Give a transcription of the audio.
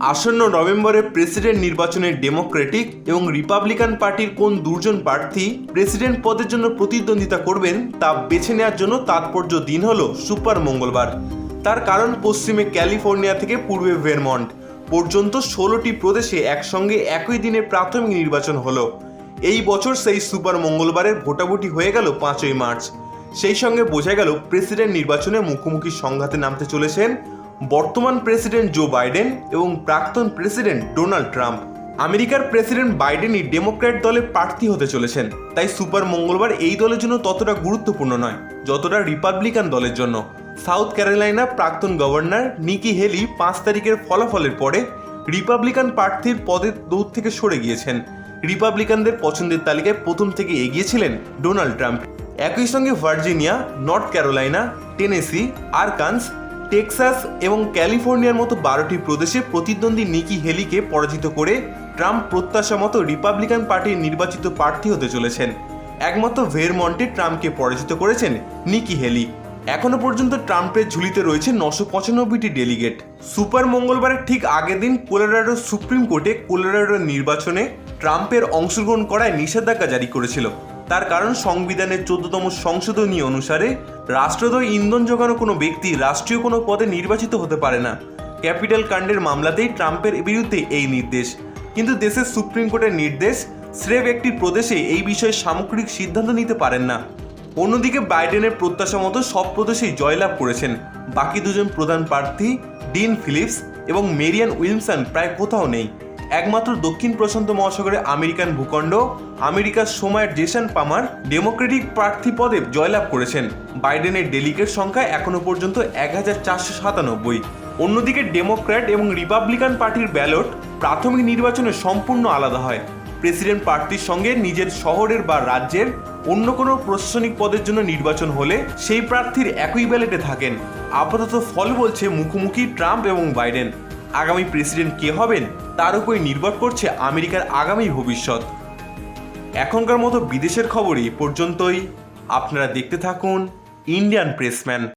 আসন্ন নভেম্বরে প্রেসিডেন্ট নির্বাচনে ডেমোক্রেটিক এবং রিপাবলিকান পার্টির কোন দুজন প্রার্থী প্রেসিডেন্ট পদের জন্য প্রতিদ্বন্দ্বিতা করবেন তা বেছে নেওয়ার জন্য তাৎপর্য দিন হল সুপার মঙ্গলবার। তার কারণ পশ্চিমে ক্যালিফোর্নিয়া থেকে পূর্বে ভেরমন্ট পর্যন্ত 16টি প্রদেশে একসঙ্গে একই দিনে প্রাথমিক নির্বাচন হলো। এই বছর সেই সুপার মঙ্গলবারের ভোটাভুটি হয়ে গেল 5ই মার্চ। সেই সঙ্গে বোঝা গেল প্রেসিডেন্ট নির্বাচনে মুখোমুখি সংঘাতে নামতে চলেছেন বর্তমান প্রেসিডেন্ট জো বাইডেন এবং প্রাক্তন প্রেসিডেন্ট ডোনাল্ড ট্রাম্প। আমেরিকার প্রেসিডেন্ট বাইডেনই ডেমোক্র্যাট দলে প্রার্থী হতে চলেছেন, তাই সুপার মঙ্গলবার এই দলের জন্য ততটা গুরুত্বপূর্ণ নয় যতটা রিপাবলিকান দলের জন্য। সাউথ ক্যারোলাইনা প্রাক্তন গভর্নর নিকি হেলি 5 তারিখের ফলাফলের পরে রিপাবলিকান প্রার্থীর পদের দৌড় থেকে সরে গিয়েছেন। রিপাবলিকানদের পছন্দের তালিকায় প্রথম থেকে এগিয়েছিলেন ডোনাল্ড ট্রাম্প। একই সঙ্গে Virginia, North Carolina, Tennessee, Arkansas, Texas এবং ক্যালিফোর্নিয়ার মতো 12টি প্রদেশে প্রতিদ্বন্দ্বী নিকি হেলিকে পরাজিত করে ট্রাম্প প্রত্যাশা মতো রিপাবলিকান পার্টির নির্বাচিত প্রার্থী হতে চলেছেন। একমাত্র ভেরমন্টে ট্রাম্পকে পরাজিত করেছেন নিকি হেলি। এখনো পর্যন্ত ট্রাম্পের ঝুলিতে রয়েছে 995টি ডেলিগেট। সুপার মঙ্গলবারের ঠিক আগের দিন কোলোরাডো সুপ্রিম কোর্টে কোলোরাডোর নির্বাচনে ট্রাম্পের অংশগ্রহণ করায় নিষেধাজ্ঞা জারি করেছিল। তার কারণ সংবিধানের 14তম সংশোধনী অনুসারে রাষ্ট্রদ্রোহী ইন্ধন যোগানো কোনো ব্যক্তি রাষ্ট্রীয় কোনো পদে নির্বাচিত হতে পারে না। ক্যাপিটাল কাণ্ডের মামলাতেই ট্রাম্পের বিরুদ্ধে এই নির্দেশ। কিন্তু দেশের সুপ্রিম কোর্টের নির্দেশ, স্রেফ একটি প্রদেশে এই বিষয়ে সামগ্রিক সিদ্ধান্ত নিতে পারেন না। অন্যদিকে বাইডেনের প্রত্যাশা মতো সব প্রদেশেই জয়লাভ করেছেন। বাকি দুজন প্রধান প্রার্থী ডিন ফিলিপস এবং মেরিয়ান উইলসন প্রায় কোথাও নেই। একমাত্র দক্ষিণ প্রশান্ত মহাসাগরে আমেরিকান ভূখণ্ড আমেরিকার সময়ের জেসন পামার ডেমোক্রেটিক প্রার্থী পদে জয়লাভ করেছেন। বাইডেনের ডেলিগেট সংখ্যা এখনো পর্যন্ত 1497। অন্যদিকে ডেমোক্র্যাট এবং রিপাবলিকান পার্টির ব্যালট প্রাথমিক নির্বাচনে সম্পূর্ণ আলাদা হয়। প্রেসিডেন্ট প্রার্থীর সঙ্গে নিজের শহরের বা রাজ্যের অন্য কোনো প্রশাসনিক পদের জন্য নির্বাচন হলে সেই প্রার্থীর একই ব্যালটে থাকেন। আপাতত ফল বলছে মুখোমুখি ট্রাম্প এবং বাইডেন। আগামী প্রেসিডেন্ট কে হবেন তার উপরই নির্ভর করছে আমেরিকার আগামী ভবিষ্যৎ। এখনকার মতো বিদেশের খবর এই পর্যন্তই। আপনারা দেখতে থাকুন ইন্ডিয়ান প্রেসম্যান।